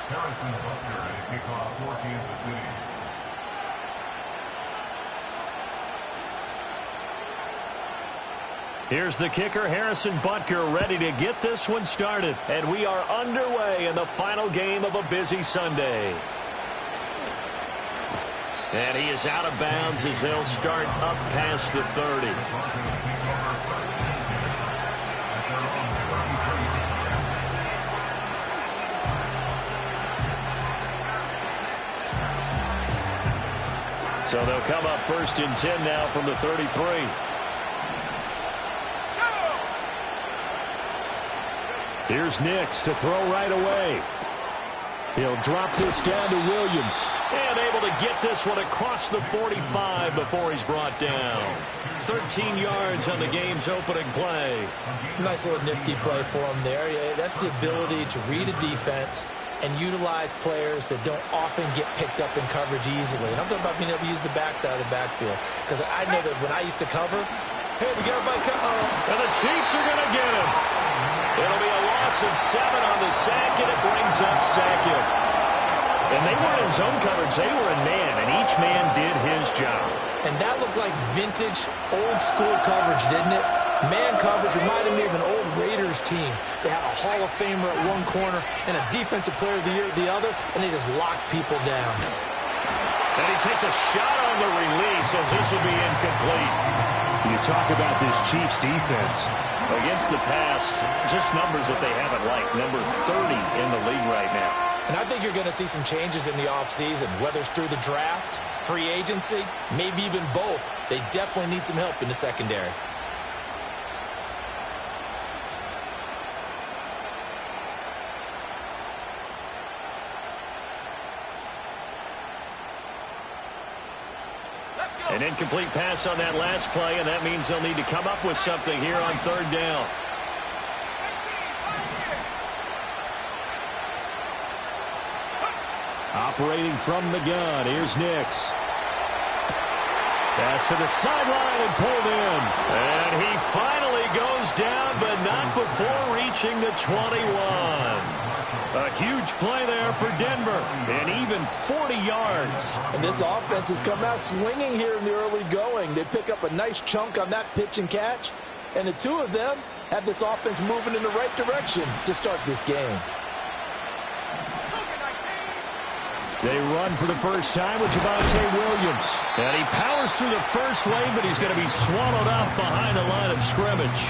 Harrison Butker to kick off for Kansas City. Here's the kicker, Harrison Butker, ready to get this one started. And we are underway in the final game of a busy Sunday. And he is out of bounds as they'll start up past the 30. So they'll come up first and 10 now from the 33. Here's Nix to throw right away. He'll drop this down to Williams. And able to get this one across the 45 before he's brought down. 13 yards on the game's opening play. Nice little nifty play for him there. That's the ability to read a defense and utilize players that don't often get picked up in coverage easily. And I'm talking about being able to use the backside of the backfield. Because I know that when I used to cover, hey, we got everybody and the Chiefs are going to get him. It'll be a loss of 7 on the sack, and it brings up Sackett. And they weren't in zone coverage. They were in man, and each man did his job. And that looked like vintage, old-school coverage, didn't it? Man coverage reminded me of an old Raiders team. They had a Hall of Famer at one corner and a Defensive Player of the Year at the other, and they just locked people down. And he takes a shot on the release as this will be incomplete. You talk about this Chiefs defense. Against the pass, just numbers that they haven't liked. Number 30 in the league right now. And I think you're going to see some changes in the offseason, whether it's through the draft, free agency, maybe even both. They definitely need some help in the secondary. An incomplete pass on that last play, and that means they'll need to come up with something here on third down. Operating from the gun, here's Nix. Pass to the sideline and pulled in. And he finally goes down, but not before reaching the 21. A huge play there for Denver, and even 40 yards. And this offense has come out swinging here in the early going. They pick up a nice chunk on that pitch and catch, and the two of them have this offense moving in the right direction to start this game. They run for the first time with Javonte Williams. And he powers through the first wave, but he's going to be swallowed up behind the line of scrimmage.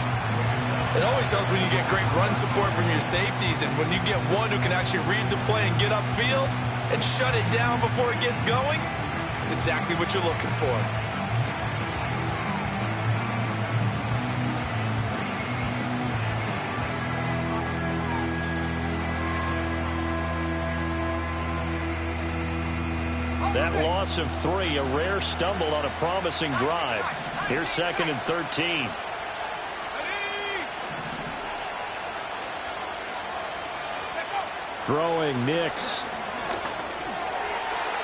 It always helps when you get great run support from your safeties, and when you get one who can actually read the play and get upfield and shut it down before it gets going, it's exactly what you're looking for. That loss of 3, a rare stumble on a promising drive. Here's 2nd and 13. Throwing Nix.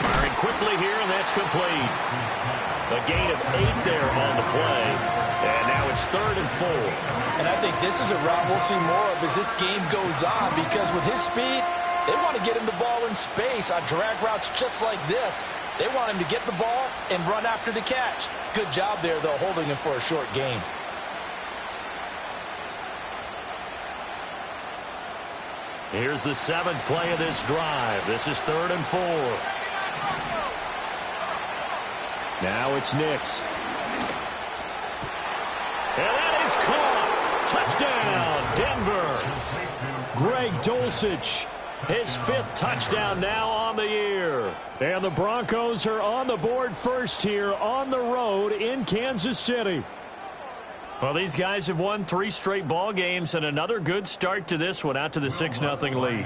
Firing quickly here, and that's complete. A gain of 8 there on the play. And now it's 3rd and 4. And I think this is a route we'll see more of as this game goes on, because with his speed, they want to get him the ball in space on drag routes just like this. They want him to get the ball and run after the catch. Good job there, though, holding him for a short gain. Here's the 7th play of this drive. This is 3rd and 4. Now it's Nix. And that is caught. Touchdown, Denver. Greg Dulcich. His 5th touchdown now on the year. And the Broncos are on the board first here on the road in Kansas City. Well, these guys have won 3 straight ball games, and another good start to this one, out to the 6-0 lead.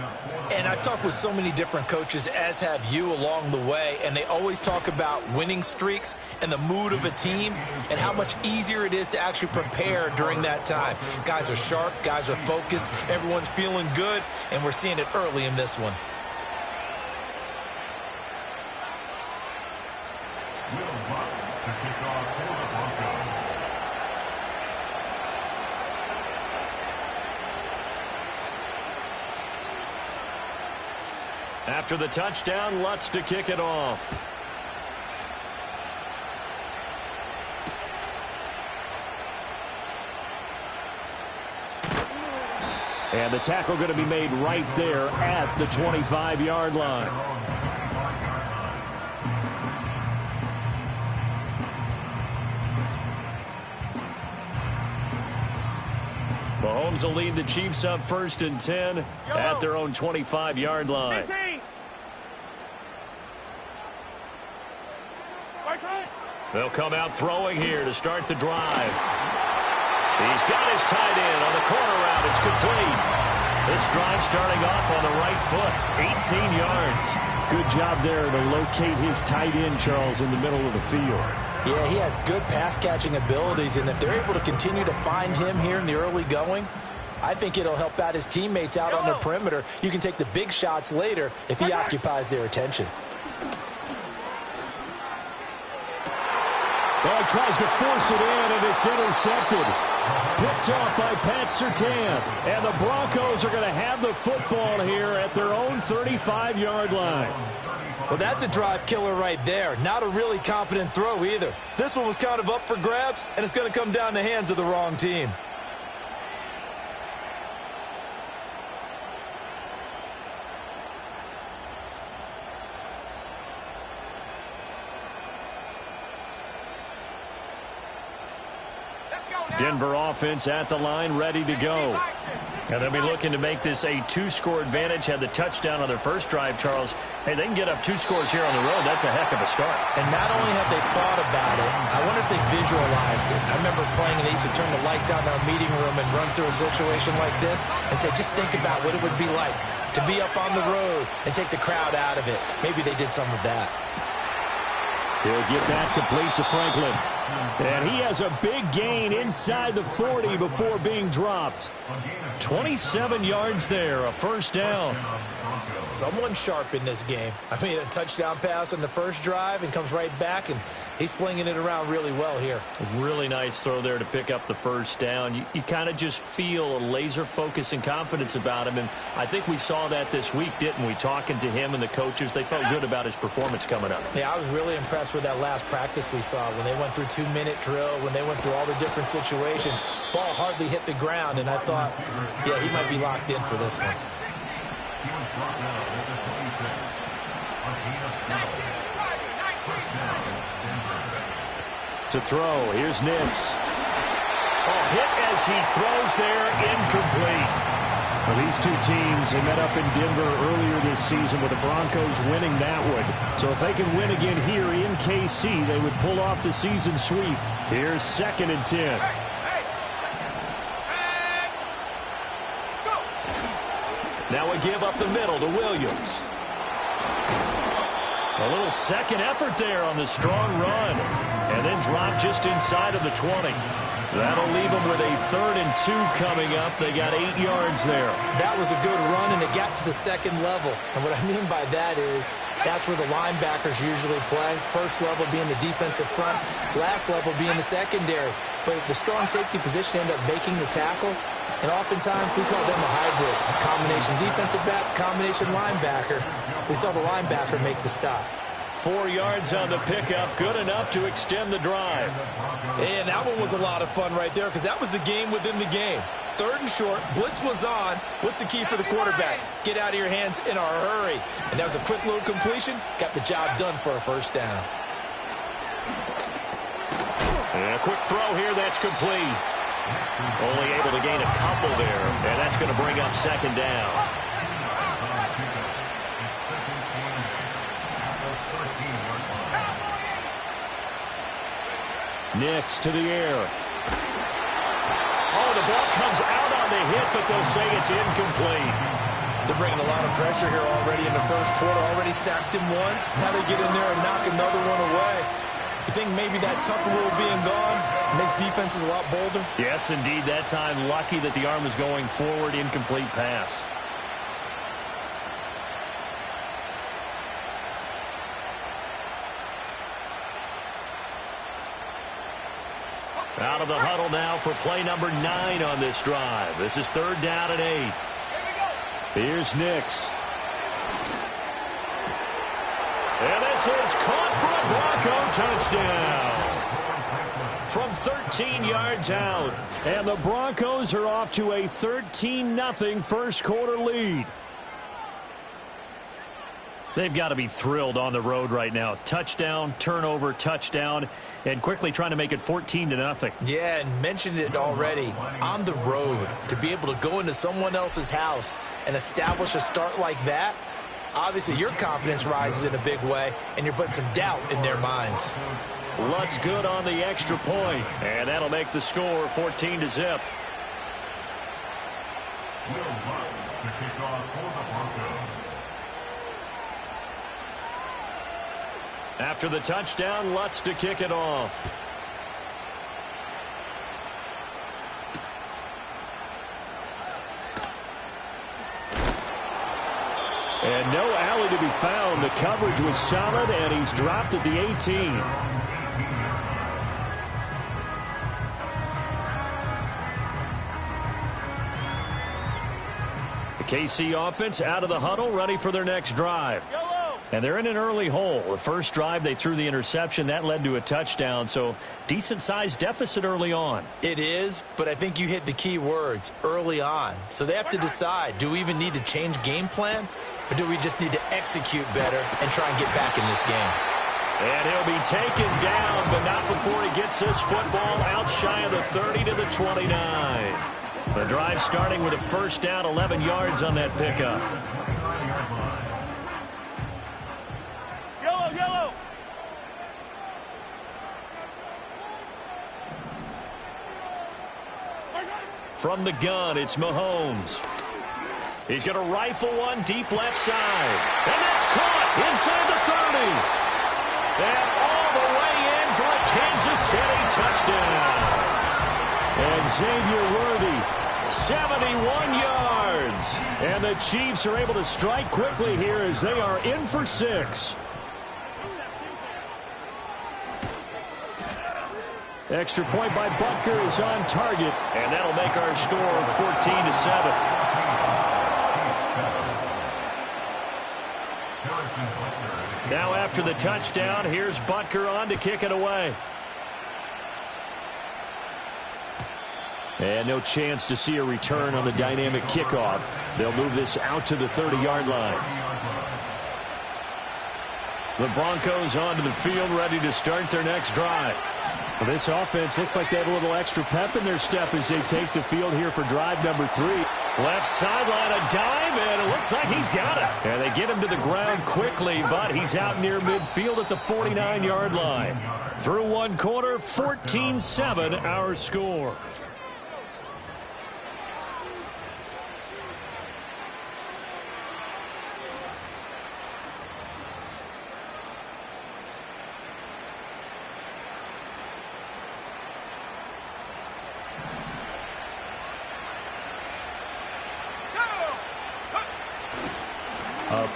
And I've talked with so many different coaches, as have you, along the way, and they always talk about winning streaks and the mood of a team and how much easier it is to actually prepare during that time. Guys are sharp, guys are focused, everyone's feeling good, and we're seeing it early in this one. After the touchdown, Lutz to kick it off. And the tackle going to be made right there at the 25-yard line. Mahomes will lead the Chiefs up 1st and 10 at their own 25-yard line. They'll come out throwing here to start the drive. He's got his tight end on the corner route. It's complete. This drive starting off on the right foot. 18 yards. Good job there to locate his tight end, Charles, in the middle of the field. Yeah, he has good pass-catching abilities, and if they're able to continue to find him here in the early going, I think it'll help out his teammates out on the perimeter. You can take the big shots later if he occupies their attention. Well, he tries to force it in, and it's intercepted. Picked off by Pat Surtain. And the Broncos are going to have the football here at their own 35-yard line. Well, that's a drive killer right there. Not a really confident throw either. This one was kind of up for grabs, and it's going to come down the hands of the wrong team. Denver offense at the line, ready to go. And they'll be looking to make this a 2-score advantage. Had the touchdown on their first drive, Charles. Hey, they can get up 2 scores here on the road. That's a heck of a start. And not only have they thought about it, I wonder if they visualized it. I remember playing, and they used to turn the lights out in our meeting room and run through a situation like this and say, just think about what it would be like to be up on the road and take the crowd out of it. Maybe they did some of that. He'll get that complete to Franklin. And he has a big gain inside the 40 before being dropped. 27 yards there, a first down. Someone sharp in this game. I mean, a touchdown pass on the first drive and comes right back, and he's flinging it around really well here. A really nice throw there to pick up the first down. You kind of just feel a laser focus and confidence about him, and I think we saw that this week, didn't we? Talking to him and the coaches, they felt good about his performance coming up. Yeah, I was really impressed with that last practice we saw when they went through 2-minute drill, when they went through all the different situations. Ball hardly hit the ground, and I thought, yeah, he might be locked in for this one. To throw, here's Nix. Hit as he throws there, incomplete. Well, these two teams, they met up in Denver earlier this season with the Broncos winning that one. So if they can win again here in KC, they would pull off the season sweep. Here's 2nd and 10. Now we give up the middle to Williams. A little second effort there on the strong run. And then drop just inside of the 20. That'll leave them with a 3rd and 2 coming up. They got 8 yards there. That was a good run, and it got to the second level. And what I mean by that is that's where the linebackers usually play. First level being the defensive front, last level being the secondary. But the strong safety position ended up making the tackle. And oftentimes we call them a hybrid. Combination defensive back, combination linebacker. We saw the linebacker make the stop. 4 yards on the pickup, good enough to extend the drive. And that one was a lot of fun right there because that was the game within the game. 3rd and short, blitz was on. What's the key for the quarterback? Get out of your hands in a hurry. And that was a quick little completion. Got the job done for a first down. And a quick throw here, that's complete. Only able to gain a couple there, and that's going to bring up 2nd down. Nix to the air. Oh, the ball comes out on the hit, but they'll say it's incomplete. They're bringing a lot of pressure here already in the first quarter. Already sacked him once. Now they get in there and knock another one away. You think maybe that Tucker rule being gone makes defenses a lot bolder? Yes, indeed. That time, lucky that the arm was going forward, incomplete pass. Out of the huddle now for play number 9 on this drive. This is 3rd down and 8. Here's Nix. This is caught for a Bronco touchdown from 13 yards out. And the Broncos are off to a 13-0 first quarter lead. They've got to be thrilled on the road right now. Touchdown, turnover, touchdown, and quickly trying to make it 14-0. Yeah, and mentioned it already. On the road, to be able to go into someone else's house and establish a start like that, obviously your confidence rises in a big way, and you're putting some doubt in their minds. Lutz good on the extra point, and that'll make the score 14-0. Will Lutz to kick off for the Broncos. After the touchdown, Lutz to kick it off. And no alley to be found. The coverage was solid, and he's dropped at the 18. The KC offense out of the huddle, ready for their next drive. And they're in an early hole. The first drive, they threw the interception. That led to a touchdown, so decent-sized deficit early on. It is, but I think you hit the key words, early on. So they have to decide, do we even need to change game plan, or do we just need to execute better and try and get back in this game? And he'll be taken down, but not before he gets this football out shy of the 30 to the 29. The drive starting with a first down, 11 yards on that pickup. From the gun, it's Mahomes. He's going to rifle one deep left side. And that's caught inside the 30. And all the way in for a Kansas City touchdown. And Xavier Worthy, 71 yards. And the Chiefs are able to strike quickly here as they are in for 6. Extra point by Butker is on target, and that'll make our score 14-7. Now after the touchdown, here's Butker on to kick it away. And no chance to see a return on the dynamic kickoff. They'll move this out to the 30-yard line. The Broncos onto the field, ready to start their next drive. Well, this offense looks like they have a little extra pep in their step as they take the field here for drive number 3. Left sideline, a dive, and it looks like he's got it. And they get him to the ground quickly, but he's out near midfield at the 49-yard line. Through one quarter, 14-7 our score.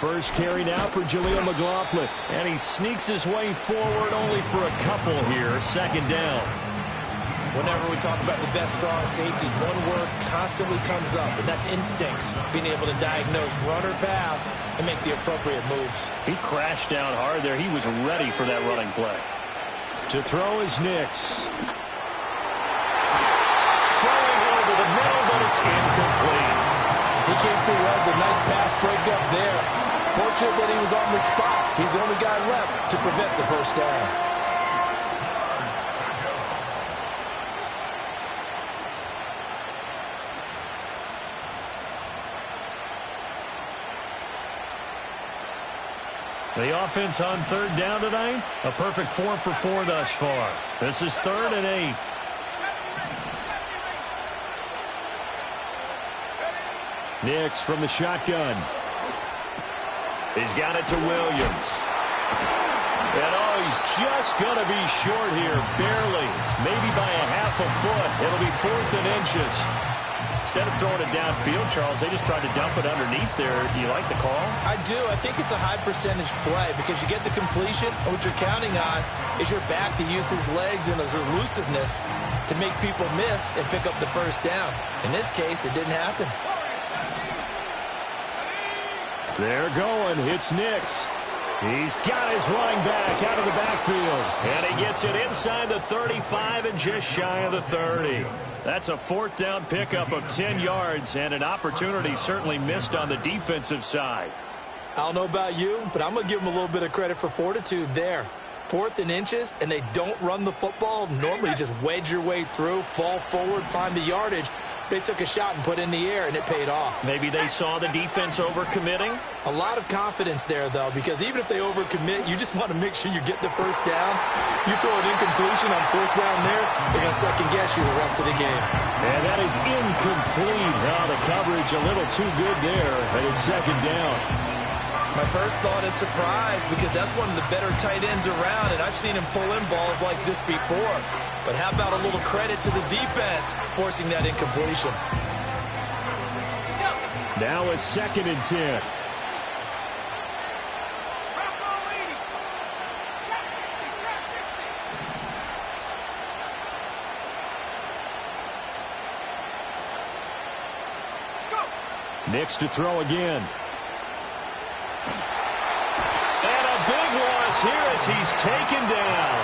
First carry now for Jaleel McLaughlin. And he sneaks his way forward only for a couple here. Second down. Whenever we talk about the best strong safeties, one word constantly comes up, and that's instincts. Being able to diagnose run or pass and make the appropriate moves. He crashed down hard there. He was ready for that running play. To throw is Nix. Throwing over the middle, but it's incomplete. He came through well with a nice pass breakup there. Fortunate that he was on the spot. He's the only guy left to prevent the first down. The offense on third down tonight, a perfect 4 for 4 thus far. This is 3rd and 8. Nix from the shotgun. He's got it to Williams. And he's just going to be short here, barely, maybe by a half a foot. It'll be 4th and inches. Instead of throwing it downfield, Charles, they just tried to dump it underneath there. Do you like the call? I do. I think it's a high percentage play because you get the completion, and what you're counting on is your back to use his legs and his elusiveness to make people miss and pick up the first down. In this case, it didn't happen. They're going. It's Nix. He's got his running back out of the backfield. And he gets it inside the 35 and just shy of the 30. That's a fourth down pickup of 10 yards and an opportunity certainly missed on the defensive side. I don't know about you, but I'm going to give them a little bit of credit for fortitude there. 4th and inches, and they don't run the football. Normally, just wedge your way through, fall forward, find the yardage. They took a shot and put it in the air, and it paid off. Maybe they saw the defense overcommitting? A lot of confidence there, though, because even if they overcommit, you just want to make sure you get the first down. You throw an incompletion on 4th down there, they're going to second-guess you the rest of the game. And that is incomplete. Oh, the coverage a little too good there, and it's second down. My first thought is surprise, because that's one of the better tight ends around, and I've seen him pull in balls like this before. But how about a little credit to the defense forcing that incompletion? Now a 2nd and 10. Nix to throw again. And a big loss here as he's taken down.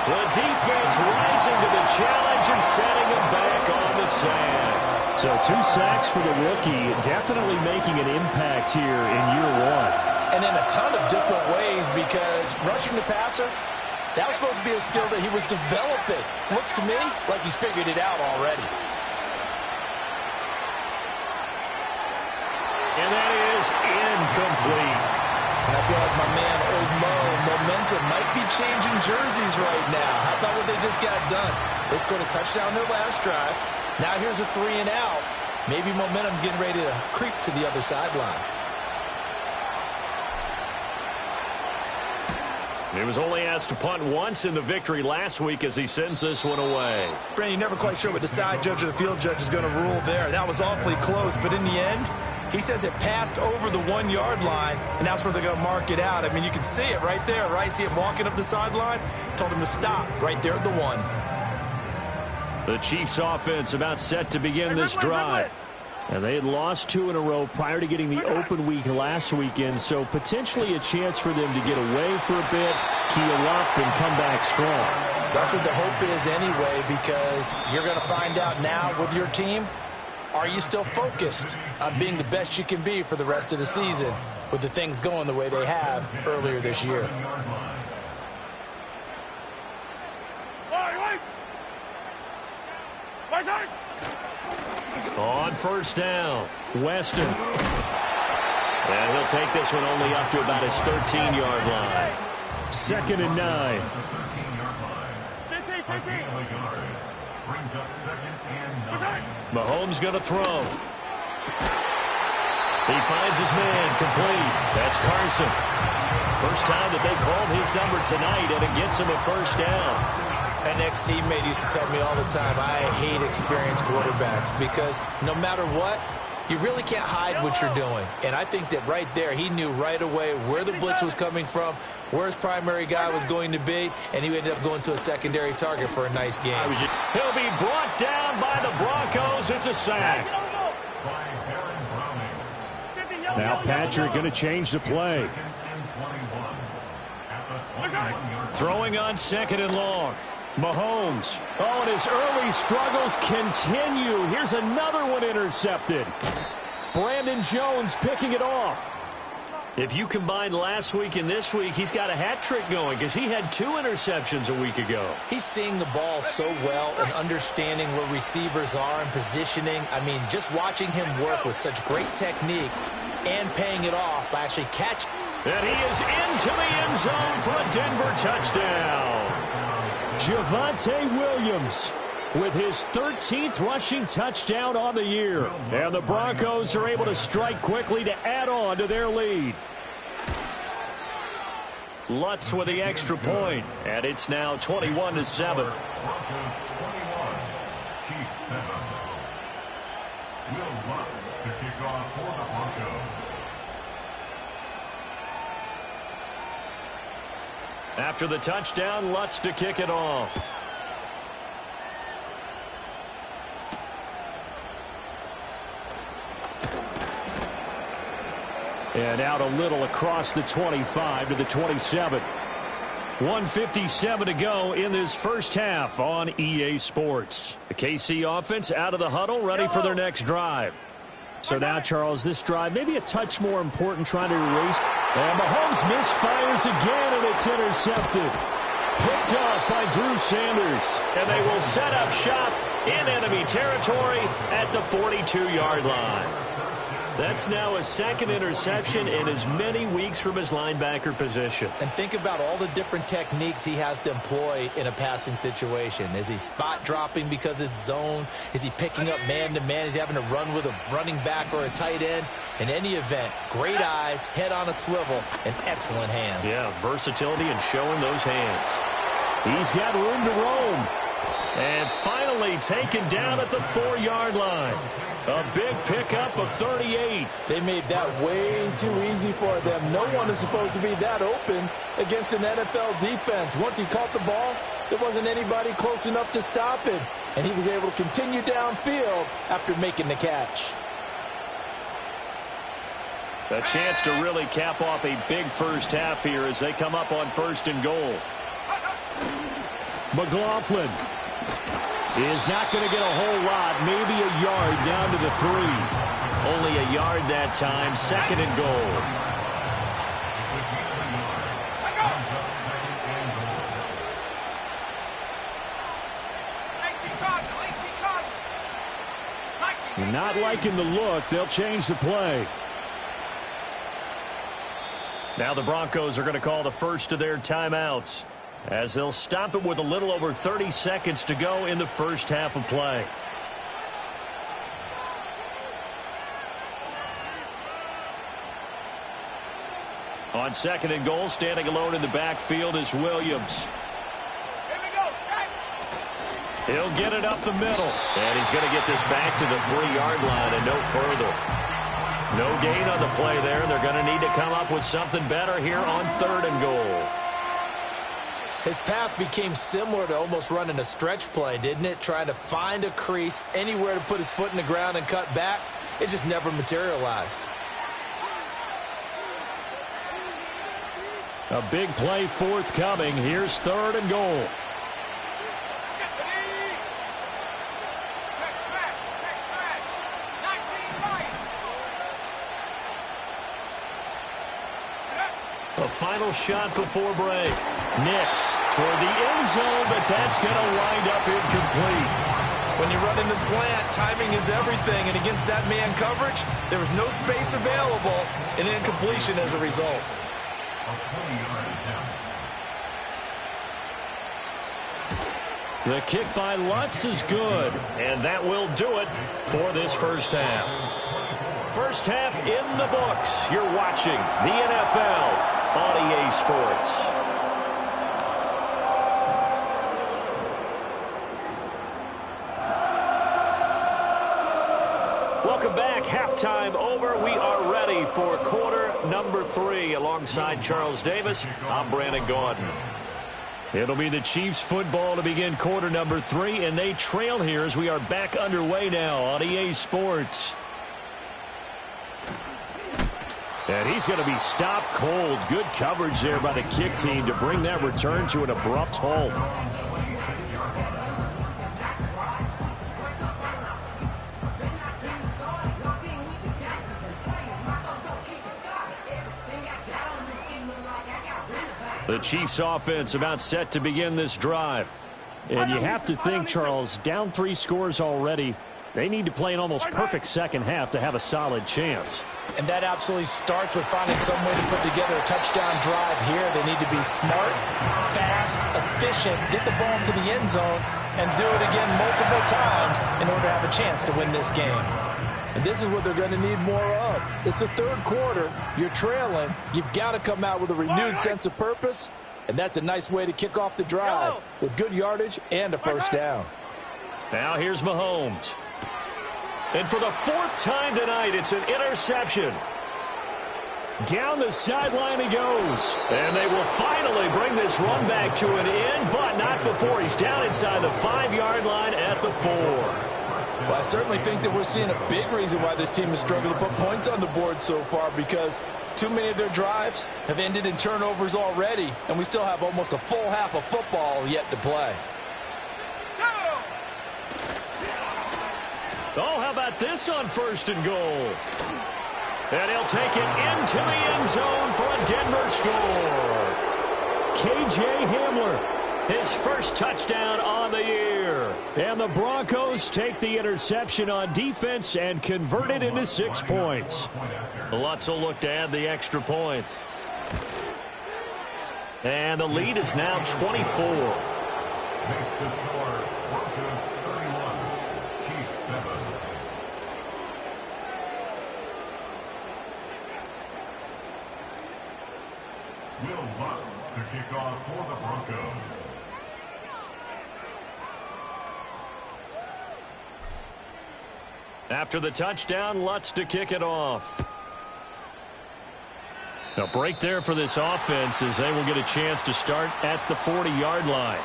The defense rising to the challenge and setting him back on the sand. So 2 sacks for the rookie, definitely making an impact here in year 1. And in a ton of different ways, because rushing the passer, that was supposed to be a skill that he was developing. Looks to me like he's figured it out already. And that is incomplete. I feel like my man, Old Mo, momentum might be changing jerseys right now. How about what they just got done? They scored a touchdown their last drive. Now here's a 3 and out. Maybe momentum's getting ready to creep to the other sideline. He was only asked to punt once in the victory last week as he sends this one away. Brandon, you're never quite sure what the side judge or the field judge is going to rule there. That was awfully close, but in the end, he says it passed over the 1-yard line, and that's where they're going to mark it out. I mean, you can see it right there, right? See him walking up the sideline? Told him to stop right there at the 1. The Chiefs offense about set to begin this drive. And they had lost 2 in a row prior to getting the open week last weekend, so potentially a chance for them to get away for a bit, keel up, and come back strong. That's what the hope is anyway, because you're going to find out now with your team, are you still focused on being the best you can be for the rest of the season with the things going the way they have earlier this year? On first down, Weston. And he'll take this one only up to about his 13-yard line. 2nd and 9. 15. Brings up 2nd and 9. Mahomes going to throw. He finds his man, complete. That's Carson. First time that they called his number tonight, and it gets him a first down. An ex-teammate used to tell me all the time, I hate experienced quarterbacks because no matter what, you really can't hide what you're doing. And I think that right there, he knew right away where the blitz was coming from, where his primary guy was going to be, and he ended up going to a secondary target for a nice game. He'll be brought down by the Broncos. It's a sack. Now Patrick going to change the play. Throwing on 2nd and long. Mahomes. Oh, and his early struggles continue. Here's another one intercepted. Brandon Jones picking it off. If you combine last week and this week, he's got a hat trick going because he had 2 interceptions a week ago. He's seeing the ball so well and understanding where receivers are and positioning. I mean, just watching him work with such great technique and paying it off by actually catching. And he is into the end zone for a Denver touchdown. Javonte Williams with his 13th rushing touchdown on the year. And the Broncos are able to strike quickly to add on to their lead. Lutz with the extra point, and it's now 21-7. Broncos 21, Chiefs 7. Will Lutz to kick off for the Broncos. After the touchdown, Lutz to kick it off. And out a little across the 25 to the 27. 1:57 to go in this first half on EA Sports. The KC offense out of the huddle, ready for their next drive. So now, Charles, this drive maybe a touch more important, trying to erase. And Mahomes misfires again, and it's intercepted. Picked off by Drew Sanders. And they will set up shop in enemy territory at the 42-yard line. That's now a second interception in as many weeks from his linebacker position. And think about all the different techniques he has to employ in a passing situation. Is he spot dropping because it's zone? Is he picking up man-to-man? Is he having to run with a running back or a tight end? In any event, great eyes, head on a swivel, and excellent hands. Yeah, versatility and showing those hands. He's got room to roam. And finally taken down at the 4-yard line. A big pickup of 38. They made that way too easy for them. No one is supposed to be that open against an NFL defense. Once he caught the ball, there wasn't anybody close enough to stop him. And he was able to continue downfield after making the catch. A chance to really cap off a big first half here as they come up on 1st and goal. McLaughlin is not going to get a whole lot, maybe a yard down to the 3. Only a yard that time, 2nd and goal. Not liking the look. They'll change the play. Now the Broncos are going to call the first of their timeouts, as they'll stop it with a little over 30 seconds to go in the first half of play. On 2nd and goal, standing alone in the backfield is Williams. He'll get it up the middle, and he's going to get this back to the 3-yard line and no further. No gain on the play there. They're going to need to come up with something better here on 3rd and goal. His path became similar to almost running a stretch play, didn't it? Trying to find a crease, anywhere to put his foot in the ground and cut back. It just never materialized. A big play forthcoming. Here's 3rd and goal. A final shot before break. Nix toward the end zone, but that's going to wind up incomplete. When you run in the slant, timing is everything, and against that man coverage, there was no space available, and incompletion as a result. The kick by Lutz is good, and that will do it for this first half. First half in the books. You're watching the NFL on EA Sports. Welcome back. Halftime over. We are ready for quarter number 3. Alongside Charles Davis, I'm Brandon Gaudin. It'll be the Chiefs football to begin quarter number 3, and they trail here as we are back underway now on EA Sports. And he's going to be stopped cold. Good coverage there by the kick team to bring that return to an abrupt halt. The Chiefs offense about set to begin this drive. And you have to think, Charles, down 3 scores already. They need to play an almost perfect second half to have a solid chance. And that absolutely starts with finding some way to put together a touchdown drive here. They need to be smart, fast, efficient, get the ball to the end zone, and do it again multiple times in order to have a chance to win this game. And this is what they're going to need more of. It's the 3rd quarter. You're trailing. You've got to come out with a renewed sense of purpose, and that's a nice way to kick off the drive with good yardage and a first down. Now here's Mahomes. And for the 4th time tonight, it's an interception. Down the sideline he goes. And they will finally bring this run back to an end, but not before he's down inside the 5-yard line at the 4. Well, I certainly think that we're seeing a big reason why this team has struggled to put points on the board so far, because too many of their drives have ended in turnovers already, and we still have almost a full half of football yet to play. Oh, how about this on 1st and goal? And he'll take it into the end zone for a Denver score. K.J. Hamler, his first touchdown on the year. And the Broncos take the interception on defense and convert it into 6 points. Lutz will look to add the extra point. And the lead is now 24. Makes the score Broncos 31, Chiefs 7. Will Lutz to kick off for the Broncos. After the touchdown, Lutz to kick it off. A break there for this offense as they will get a chance to start at the 40-yard line.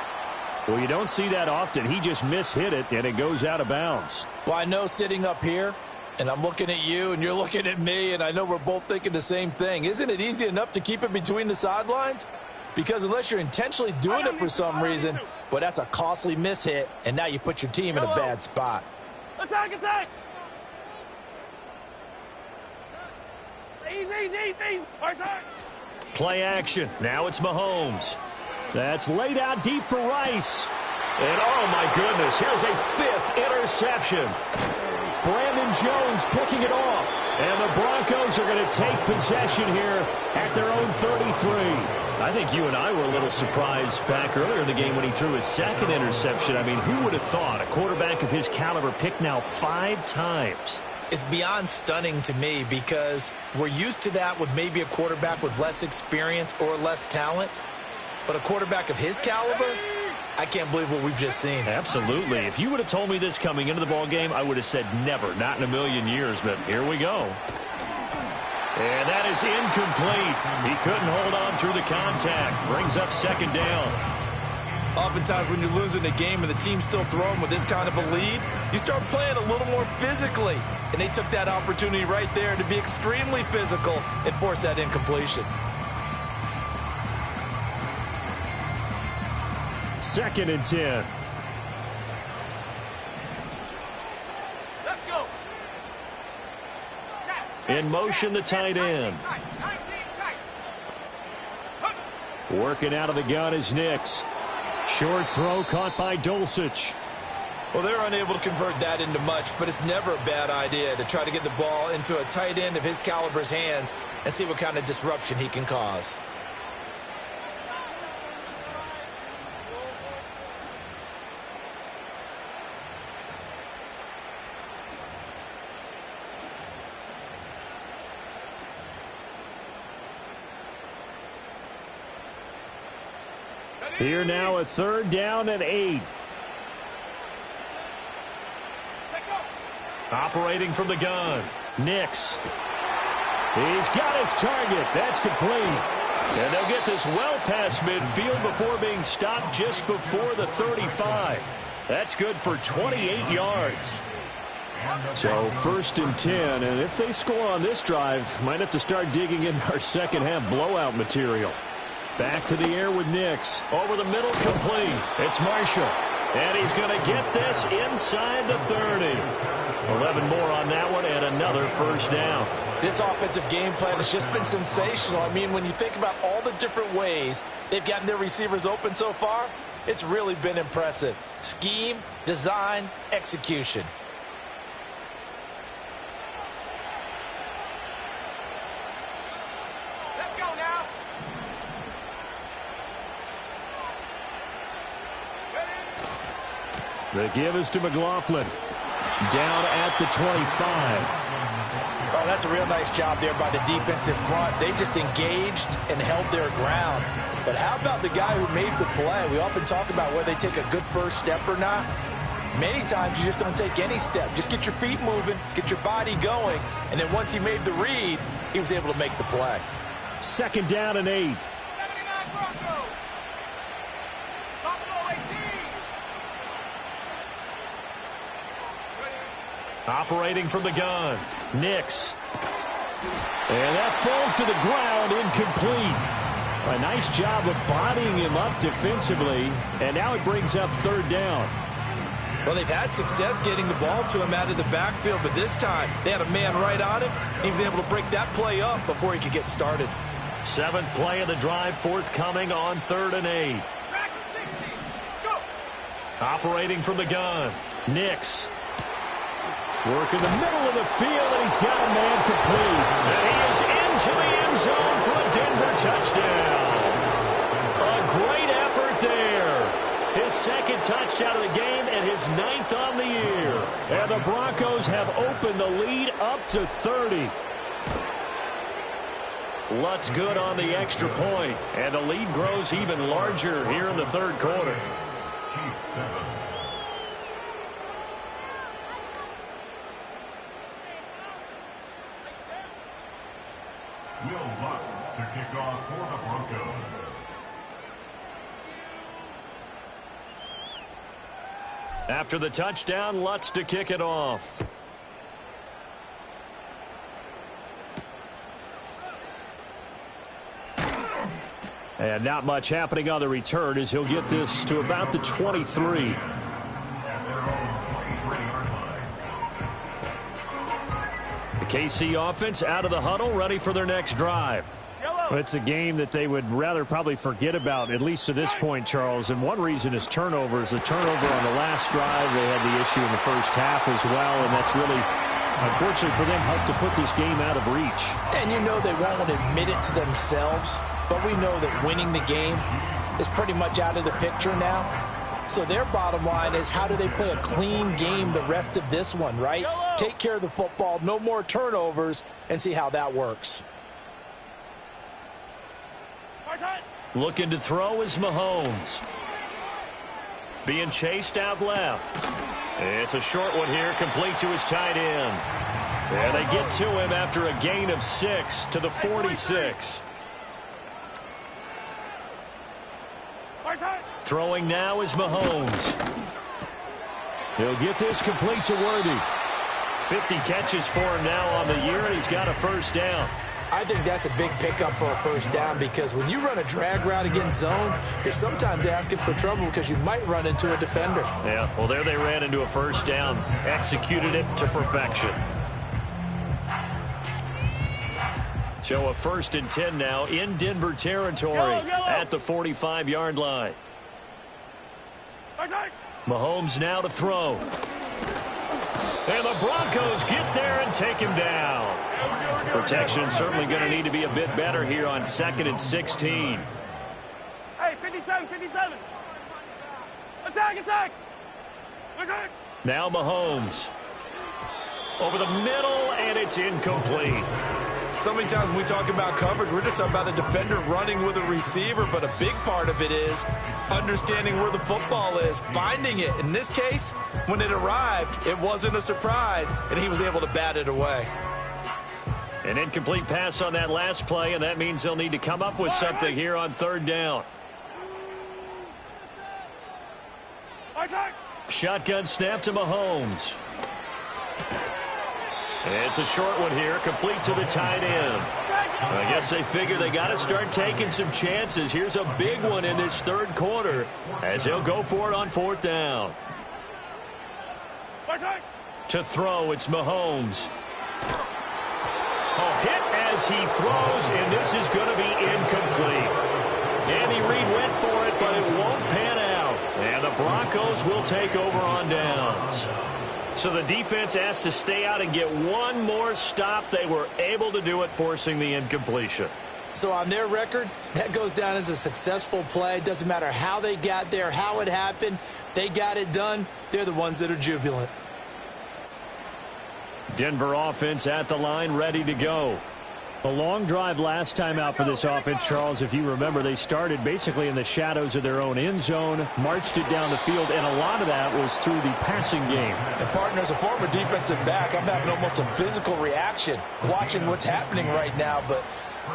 Well, you don't see that often. He just mishit it, and it goes out of bounds. Well, I know sitting up here, and I'm looking at you, and you're looking at me, and I know we're both thinking the same thing. Isn't it easy enough to keep it between the sidelines? Because unless you're intentionally doing it for some reason, but that's a costly mishit, and now you put your team in a bad spot. Attack, attack! Easy. Play action. Now it's Mahomes. That's laid out deep for Rice. And oh my goodness, here's a 5th interception. Brandon Jones picking it off. And the Broncos are going to take possession here at their own 33. I think you and I were a little surprised back earlier in the game when he threw his 2nd interception. I mean, who would have thought a quarterback of his caliber picked now 5 times? It's beyond stunning to me because we're used to that with maybe a quarterback with less experience or less talent. But a quarterback of his caliber, I can't believe what we've just seen. Absolutely. If you would have told me this coming into the ball game, I would have said never, not in a million years. But here we go. And that is incomplete. He couldn't hold on through the contact. Brings up 2nd down. Oftentimes when you're losing a game and the team's still throwing with this kind of a lead, you start playing a little more physically. And they took that opportunity right there to be extremely physical and force that incompletion. 2nd and 10. Let's go. In motion, the tight end. Working out of the gun is Nix. Short throw caught by Dulcich. Well, they're unable to convert that into much, but it's never a bad idea to try to get the ball into a tight end of his caliber's hands and see what kind of disruption he can cause. Here now a 3rd down and 8. Operating from the gun. Nix. He's got his target. That's complete. And they'll get this well past midfield before being stopped just before the 35. That's good for 28 yards. So 1st and 10, and if they score on this drive, might have to start digging in our second half blowout material. Back to the air with Nix. Over the middle, complete. It's Marshall. And he's going to get this inside the 30. 11 more on that one and another 1st down. This offensive game plan has just been sensational. I mean, when you think about all the different ways they've gotten their receivers open so far, it's really been impressive. Scheme, design, execution. Let's go now. The give is to McLaughlin. Down at the 25. Oh, that's a real nice job there by the defensive front. They just engaged and held their ground. But how about the guy who made the play? We often talk about whether they take a good first step or not. Many times you just don't take any step. Just get your feet moving, get your body going, and then once he made the read, he was able to make the play. 2nd down and 8. 79 Broncos. Buffalo 18. Operating from the gun, Nix. And that falls to the ground, incomplete. A nice job of bodying him up defensively, and now it brings up third down. Well, they've had success getting the ball to him out of the backfield, but this time they had a man right on him. He was able to break that play up before he could get started. 7th play of the drive forthcoming on 3rd and 8. Back to 60. Go. Operating from the gun, Nix. Work in the middle of the field, and he's got a man complete. And he is into the end zone for a Denver touchdown. A great effort there. His 2nd touchdown of the game and his 9th on the year. And the Broncos have opened the lead up to 30. Lutz good on the extra point, and the lead grows even larger here in the 3rd quarter. Chiefs 7. Will Lutz to kick off for the Broncos. After the touchdown, Lutz to kick it off. And not much happening on the return as he'll get this to about the 23. The KC offense out of the huddle, ready for their next drive. It's a game that they would rather probably forget about, at least to this point, Charles. And one reason is turnovers. The turnover on the last drive, they had the issue in the first half as well, and that's really, unfortunately for them, helped to put this game out of reach. And you know they won't admit it to themselves, but we know that winning the game is pretty much out of the picture now. So their bottom line is, how do they play a clean game the rest of this one, right? Take care of the football, no more turnovers, and see how that works. Looking to throw is Mahomes. Being chased out left. It's a short one here, complete to his tight end. And they get to him after a gain of 6 to the 46. Throwing now is Mahomes. He'll get this complete to Worthy. 50 catches for him now on the year, and he's got a first down. I think that's a big pickup for a first down, because when you run a drag route against zone, you're sometimes asking for trouble because you might run into a defender. Yeah, well, there they ran into a first down. Executed it to perfection. So a 1st and 10 now in Denver territory at the 45-yard line. Mahomes now to throw. And the Broncos get there and take him down. Protection certainly going to need to be a bit better here on 2nd and 16. Hey, 57, 57. Attack, attack. Attack. Now Mahomes. Over the middle, and it's incomplete. So many times when we talk about coverage, we're just about a defender running with a receiver, but a big part of it is understanding where the football is, finding it. In this case, when it arrived, it wasn't a surprise, and he was able to bat it away. An incomplete pass on that last play, and that means they'll need to come up with something here on 3rd down. Shotgun snap to Mahomes. It's a short one here, complete to the tight end. I guess they figure they got to start taking some chances. Here's a big one in this 3rd quarter as he'll go for it on 4th down. To throw, it's Mahomes. Hit as he throws, and this is going to be incomplete. Andy Reid went for it, but it won't pan out. And the Broncos will take over on downs. So the defense has to stay out and get one more stop. They were able to do it, forcing the incompletion. So on their record, that goes down as a successful play. Doesn't matter how they got there, how it happened. They got it done. They're the ones that are jubilant. Denver offense at the line, ready to go. A long drive last time out for this offense, Charles. If you remember, they started basically in the shadows of their own end zone, marched it down the field, and a lot of that was through the passing game. And partner, as a former defensive back, I'm having almost a physical reaction watching what's happening right now. But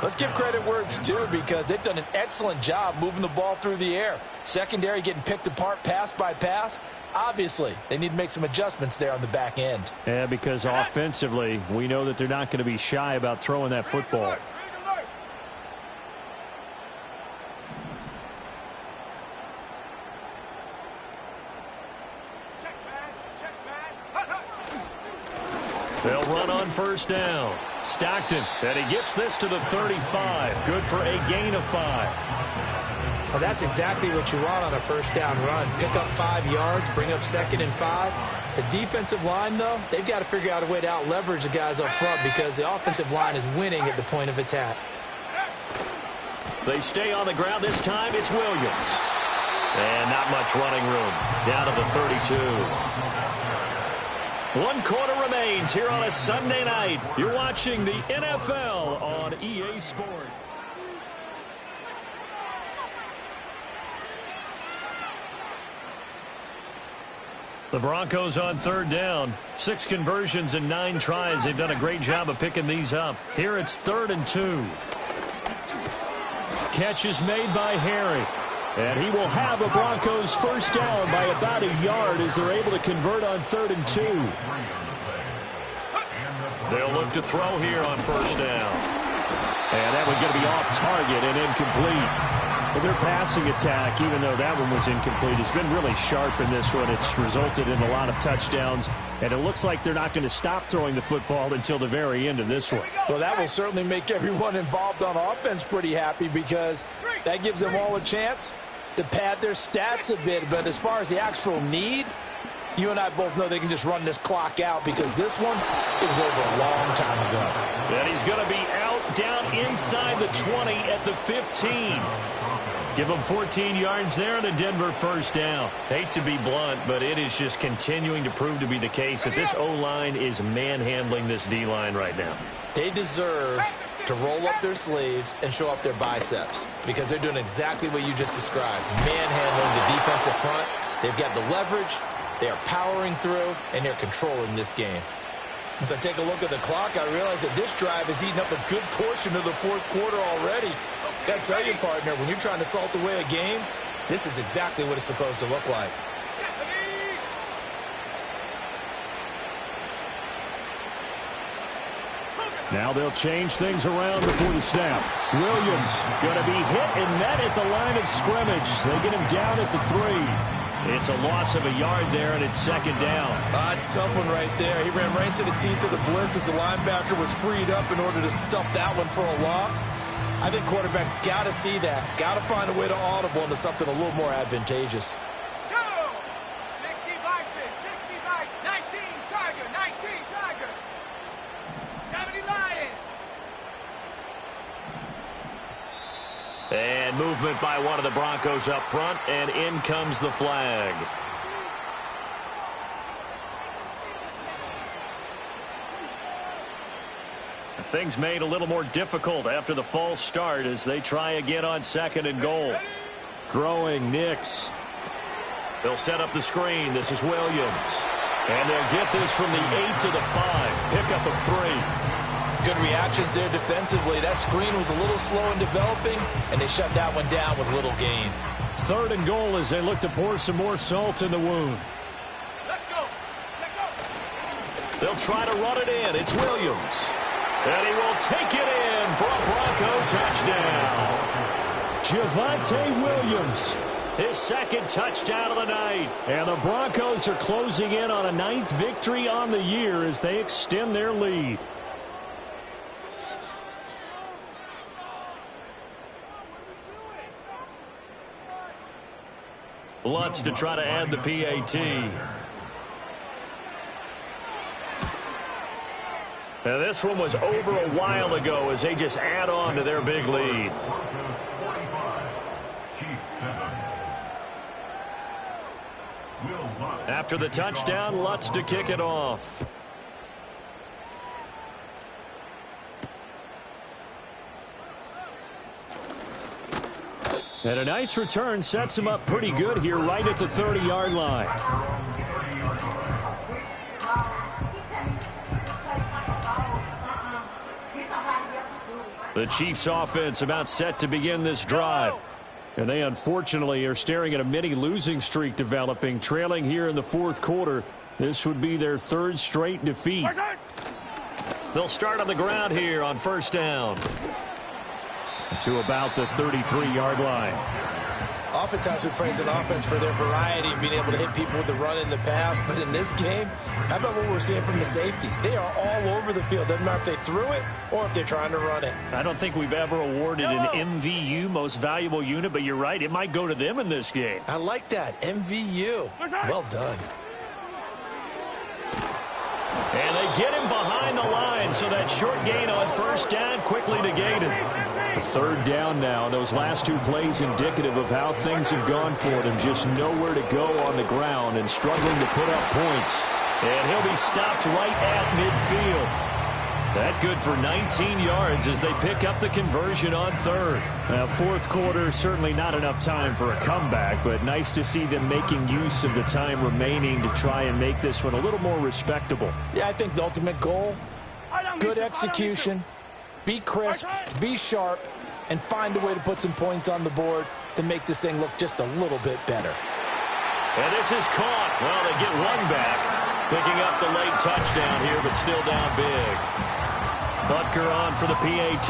let's give credit where it's due, because they've done an excellent job moving the ball through the air. Secondary getting picked apart pass by pass. Obviously, they need to make some adjustments there on the back end. Yeah, because offensively, we know that they're not going to be shy about throwing that football. They'll run on first down. Stockton, and he gets this to the 35. Good for a gain of 5. Well, that's exactly what you want on a first down run. Pick up 5 yards, bring up 2nd and 5. The defensive line, though, they've got to figure out a way to out-leverage the guys up front because the offensive line is winning at the point of attack. They stay on the ground this time. It's Williams. And not much running room. Down to the 32. 1 quarter remains here on a Sunday night. You're watching the NFL on EA Sport. The Broncos on 3rd down. 6 conversions and 9 tries. They've done a great job of picking these up. Here it's 3rd and 2. Catch is made by Harry. And he will have a Broncos first down by about a yard as they're able to convert on 3rd and 2. They'll look to throw here on first down. And that one's going to be off target and incomplete. But their passing attack, even though that one was incomplete, has been really sharp in this one. It's resulted in a lot of touchdowns. And it looks like they're not going to stop throwing the football until the very end of this one. Well, that will certainly make everyone involved on offense pretty happy because that gives them all a chance to pad their stats a bit. But as far as the actual need, you and I both know they can just run this clock out because this one, it was over a long time ago. And he's going to be out down inside the 20 at the 15. Give them 14 yards there and a Denver first down. Hate to be blunt, but it is just continuing to prove to be the case that this O-line is manhandling this D-line right now. They deserve to roll up their sleeves and show up their biceps because they're doing exactly what you just described. Manhandling the defensive front. They've got the leverage. They are powering through, and they're controlling this game. As I take a look at the clock, I realize that this drive has eaten up a good portion of the 4th quarter already. Got to tell you, partner, when you're trying to salt away a game, this is exactly what it's supposed to look like. Now they'll change things around before the snap. Williams going to be hit and met at the line of scrimmage. They get him down at the 3. It's a loss of a yard there, and it's 2nd down. It's a tough one right there. He ran right into the teeth of the blitz as the linebacker was freed up in order to stop that one for a loss. I think quarterbacks got to see that. Got to find a way to audible into something a little more advantageous. Go! 60 Bison, 60 Bison, 19 Tiger, 19 Tiger, 70 Lion. And movement by one of the Broncos up front, and in comes the flag. Things made a little more difficult after the false start as they try again on 2nd and goal. Throwing Nix. They'll set up the screen. This is Williams. And they'll get this from the 8 to the 5. Pickup of 3. Good reactions there defensively. That screen was a little slow in developing, and they shut that one down with little gain. 3rd and goal as they look to pour some more salt in the wound. Let's go. Let's go. They'll try to run it in. It's Williams. And he will take it in for a Bronco touchdown. Javonte Williams, his 2nd touchdown of the night. And the Broncos are closing in on a 9th victory on the year as they extend their lead. Lutz to try to add the PAT. Now this one was over a while ago as they just add on to their big lead. After the touchdown, Lutz to kick it off. And a nice return sets him up pretty good here right at the 30-yard line. The Chiefs offense about set to begin this drive. And they unfortunately are staring at a mini losing streak developing, trailing here in the fourth quarter. This would be their third straight defeat. They'll start on the ground here on first down. To about the 33-yard line. Oftentimes we praise an offense for their variety and being able to hit people with the run in the pass. But in this game, how about what we're seeing from the safeties? They are all over the field. Doesn't matter if they threw it or if they're trying to run it. I don't think we've ever awarded an MVU, most valuable unit, but you're right. It might go to them in this game. I like that. MVU. Well done. And they get him behind the line, so that short gain on first down quickly negated. Third down now. Those last two plays indicative of how things have gone for them. Just nowhere to go on the ground and struggling to put up points. And he'll be stopped right at midfield. That good for 19 yards as they pick up the conversion on third. Now, fourth quarter, certainly not enough time for a comeback, but nice to see them making use of the time remaining to try and make this one a little more respectable. Yeah, I think the ultimate goal, good execution, be crisp, be sharp, and find a way to put some points on the board to make this thing look just a little bit better. And this is caught. Well, they get one back, picking up the late touchdown here, but still down big. Butker on for the PAT.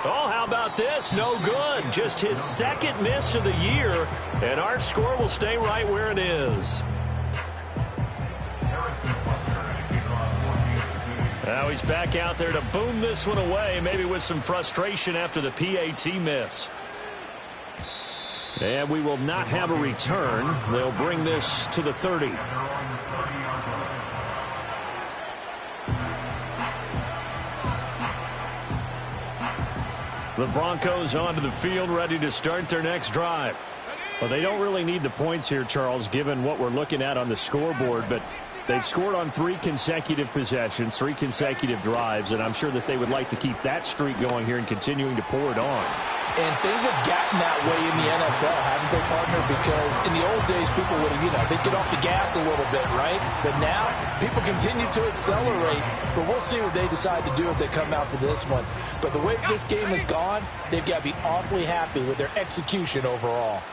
Oh, how about this? No good. Just his second miss of the year, and our score will stay right where it is. Now he's back out there to boom this one away, maybe with some frustration after the PAT miss. And we will not have a return. They'll bring this to the 30. The Broncos onto the field, ready to start their next drive. Well, they don't really need the points here, Charles, given what we're looking at on the scoreboard, but they've scored on 3 consecutive possessions, 3 consecutive drives, and I'm sure that they would like to keep that streak going here and continuing to pour it on. And things have gotten that way in the NFL, haven't they, partner? Because in the old days, people would have, they'd get off the gas a little bit, right? But now, people continue to accelerate, but we'll see what they decide to do as they come out for this one. But the way this game has gone, they've got to be awfully happy with their execution overall.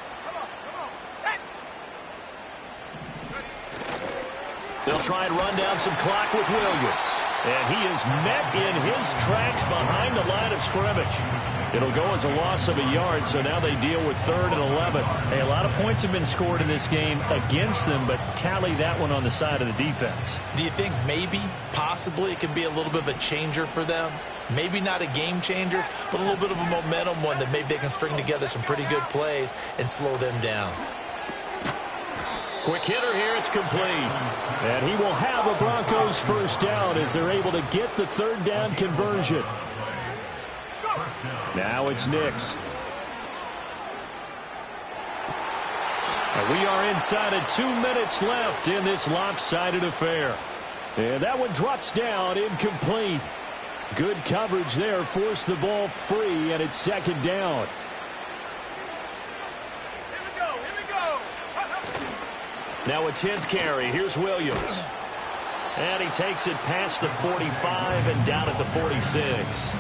They'll try and run down some clock with Williams. And he is met in his tracks behind the line of scrimmage. It'll go as a loss of a yard, so now they deal with 3rd and 11. Hey, a lot of points have been scored in this game against them, but tally that one on the side of the defense. Do you think maybe, possibly, it can be a little bit of a changer for them? Maybe not a game changer, but a little bit of a momentum one that maybe they can string together some pretty good plays and slow them down. Quick hitter here, it's complete. And he will have a Broncos first down as they're able to get the 3rd down conversion. Now it's Nix. And we are inside of 2 minutes left in this lopsided affair. And that one drops down, incomplete. Good coverage there, forced the ball free, and it's 2nd down. Now a 10th carry. Here's Williams. And he takes it past the 45 and down at the 46.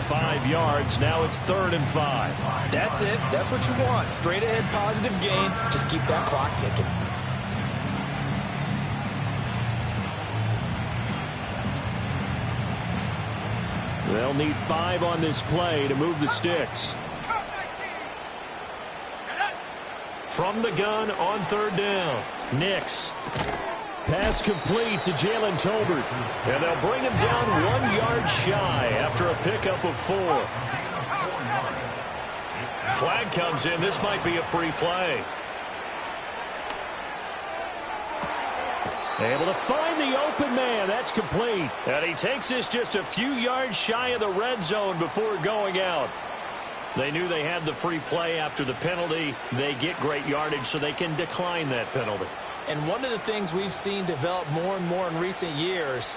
5 yards. Now it's 3rd and 5. That's it. That's what you want. Straight ahead positive gain. Just keep that clock ticking. They'll need 5 on this play to move the sticks. From the gun on 3rd down. Nix. Pass complete to Jalen Tolbert. And they'll bring him down 1 yard shy after a pickup of 4. Flag comes in. This might be a free play. Able to find the open man. That's complete. And he takes this just a few yards shy of the red zone before going out. They knew they had the free play after the penalty. They get great yardage, so they can decline that penalty. And one of the things we've seen develop more and more in recent years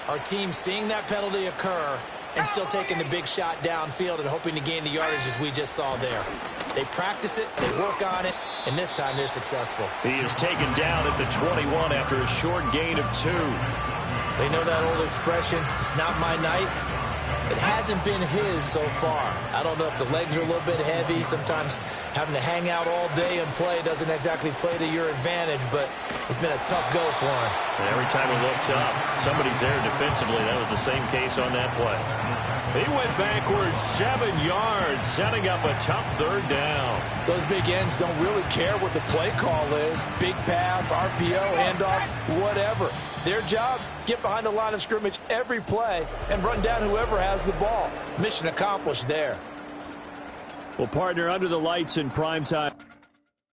are teams seeing that penalty occur and still taking the big shot downfield and hoping to gain the yardage as we just saw there. They practice it, they work on it, and this time they're successful. He is taken down at the 21 after a short gain of 2. They know that old expression, it's not my night. It hasn't been his so far. I don't know if the legs are a little bit heavy. Sometimes having to hang out all day and play doesn't exactly play to your advantage, but it's been a tough go for him. And every time he looks up, somebody's there defensively. That was the same case on that play. He went backwards 7 yards, setting up a tough third down. Those big ends don't really care what the play call is. Big pass, RPO, handoff, whatever. Their job, get behind the line of scrimmage every play and run down whoever has the ball. Mission accomplished there. Well, partner, under the lights in prime time.